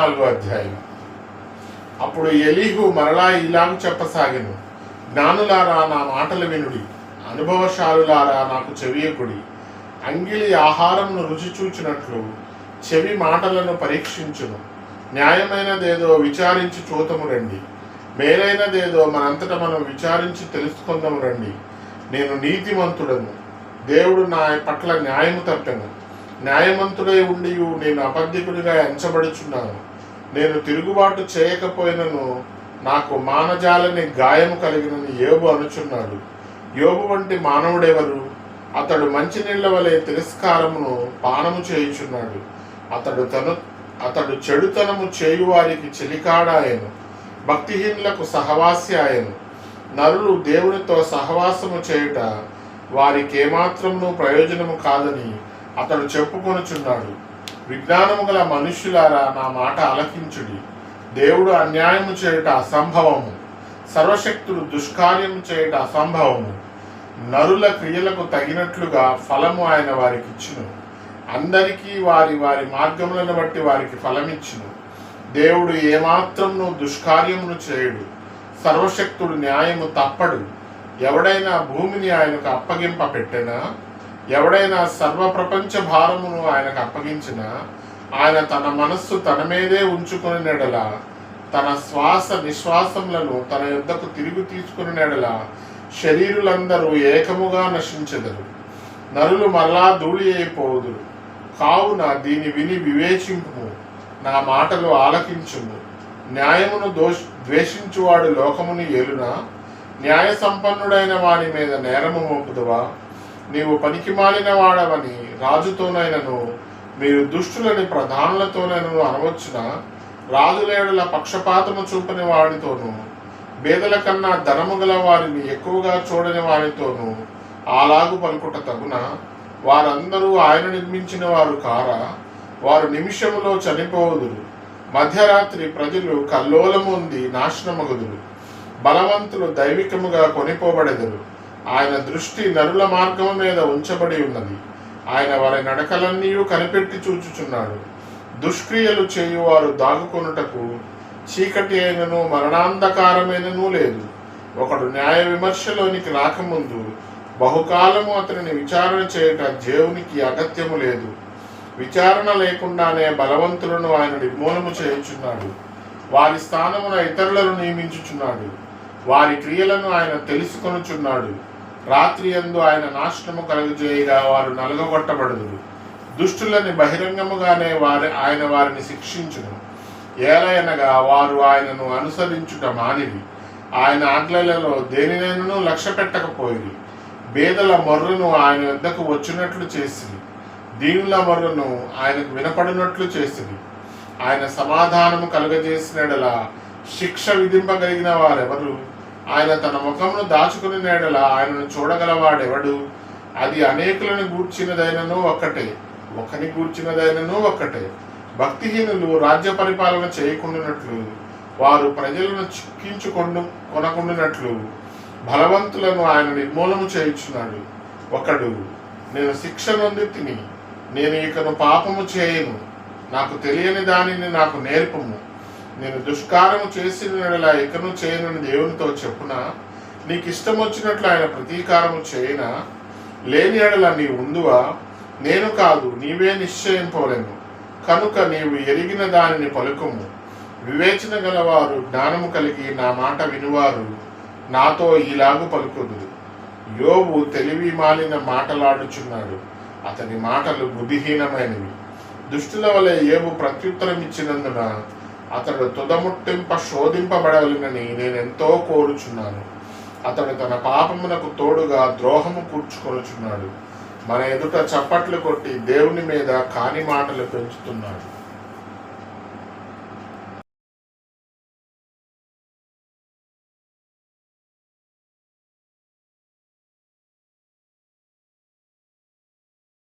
14వ అధ్యాయం. అప్పుడు ఎలీహు మరలా ఇలాగ చెప్పసాగెను, జ్ఞానులారా నా మాటలు వినుడి, అనుభవశాలులారా నాకు చెవియకుడి. అంగిలి ఆహారంను రుచి చూచినట్లు చెవి మాటలను పరీక్షించును. న్యాయమైనదేదో విచారించి చూతము రండి, మేలైనదేదో మనంతట మనం విచారించి తెలుసుకుందాము రండి. నేను నీతిమంతుడను, దేవుడు నా పట్ల న్యాయము తప్పెను. న్యాయమంతుడై ఉండి నేను అబద్ధికుడిగా ఎంచబడుచున్నాను. నేను తిరుగుబాటు చేయకపోయినను నాకు మానజాలని గాయము కలిగినని యోబు అనుచున్నాడు. యోబు వంటి మానవుడెవరు? అతడు మంచినీళ్ల వలె తిరస్కారమును పానము చేయుచున్నాడు. అతడు చెడుతనము చేయువారికి చెలికాడాయను, భక్తిహీనులకు సహవాసి ఆయను. నరులు దేవునితో సహవాసము చేయుట వారికి ఏమాత్రము ప్రయోజనము కాదని అతడు చెప్పుకొనుచున్నాడు. విజ్ఞానము గల మనుష్యులారా నా మాట ఆలకించుడి. దేవుడు అన్యాయము చేయుట అసంభవము, సర్వశక్తుడు దుష్కార్యము చేయుట అసంభవము. నరుల క్రియలకు తగినట్లుగా ఫలము ఆయన వారికి ఇచ్చును. అందరికీ వారి వారి మార్గములను బట్టి వారికి ఫలమిచ్చును. దేవుడు ఏమాత్రమును దుష్కార్యమును చేయుడు. సర్వశక్తుడు న్యాయము తప్పడు. ఎవడైనా భూమిని ఆయనకు అప్పగింప పెట్టెనా? ఎవడైనా సర్వప్రపంచ భారమును ఆయనకు అప్పగించినా? ఆయన తన మనస్సు తన మీదే ఉంచుకుని నెడల, తన శ్వాస నిశ్వాసములను తన యొద్దకు తిరిగి తీసుకుని నెడల శరీరులందరూ ఏకముగా నశించెదరు. నరులు మరలా ధూళి అయిపోదురు. కావున దీని విని వివేచింపుము, నా మాటలు ఆలకించుము. న్యాయమును ద్వేషించువాడు లోకమును ఏలునా? న్యాయ సంపన్నుడైన వాని మీద నేరము మోపుదువా? నీవు పనికిమాలిన వాడవని రాజుతోనైనను, మీరు దుష్టులని ప్రధానులతోనైనను అనవచ్చునా? రాజులేడుల పక్షపాతము చూపని వాడితోనూ, బేదల కన్నా ధనము గల వారిని ఎక్కువగా చూడని వారితోనూ అలాగు పలుకుట తగునా? వారందరూ ఆయన నిర్మించిన వారు కారా? వారు నిమిషములో చనిపోవుదురు. మధ్యరాత్రి ప్రజలు కల్లోలముంది నాశనమగుదురు. బలవంతులు దైవికముగా కొనిపోబడెదరు. ఆయన దృష్టి నరుల మార్గము మీద ఉంచబడి ఉన్నది. ఆయన వారి నడకలన్నీ కనిపెట్టి చూచుచున్నాడు. దుష్క్రియలు చేయువారు దాగుకొనుటకు చీకటి అయినను మరణాంధకారమైనను లేదు. ఒకడు న్యాయ విమర్శలోనికి రాకముందు బహుకాలము అతనిని విచారణ చేయుట దేవునికి అగత్యము లేదు. విచారణ లేకుండానే బలవంతులను ఆయన నిర్మూలము చేయుచున్నాడు. వారి స్థానమున ఇతరులను నియమించుచున్నాడు. వారి క్రియలను ఆయన తెలుసుకొనుచున్నాడు. రాత్రి యందు ఆయన నాశనము కలుగజేయగా వారు నలగొట్టబడుదురు. దుష్టులని బహిరంగముగానే ఆయన వారిని శిక్షించును. ఏలయనగా వారు ఆయనను అనుసరించుట మానిరి. ఆయన ఆజ్ఞలలో దేనినైనను లక్ష్య పెట్టకపోయిరి. బేదల మొర్రను ఆయన వద్దకు వచ్చినట్లు చేసిరి. దీనుల మొర్రను ఆయనకు వినపడినట్లు చేసిరి. ఆయన సమాధానము కలుగజేసినడల శిక్ష విధింపగలిగిన వారెవరు? ఆయన తన ముఖమును దాచుకుని నేడల ఆయనను చూడగలవాడెవడు? అది అనేకులను గూర్చినదైనను ఒక్కటే, ఒకని గూర్చినదైనను ఒక్కటే. భక్తిహీనులు రాజ్య పరిపాలన చేయకుండానట్లు, వారు ప్రజలను కొనకుండానట్లు బలవంతులను ఆయన నిర్మూలము చేయుచున్నాడు. ఒకడు, నేను శిక్ష నొంది తిని, నేను ఇకను పాపము చేయను, నాకు తెలియని దానిని నాకు నేర్పము. నేను దుష్కారము చేసిన ఇకను చేయనని దేవునితో చెప్పునా? నీకు ఇష్టం వచ్చినట్లు ఆయన ప్రతీకారము చేయనా? లేని ఎడల నీ ఉందువా? నేను కాదు, నీవే నిశ్చయింపలేను. కనుక నీవు ఎరిగిన దానిని పలుకుము. వివేచన గలవారు, జ్ఞానము కలిగి నా మాట వినువారు నాతో ఇలాగు పలుకుదురు. యోబు తెలివి మాలిన మాటలాడుచున్నాడు. అతని మాటలు బుద్ధిహీనమైనవి. దుష్టుల వలె యోబు ప్రత్యుత్తరం ఇచ్చినందున అతడు తుదముట్టింప శోధింపబడవలెనని నేనెంతో కోరుచున్నాను. అతడు తన పాపమునకు తోడుగా ద్రోహము కూర్చుకొనుచున్నాడు. మన ఎదుట చప్పట్లు కొట్టి దేవుని మీద కాని మాటలు పెంచుతున్నాడు.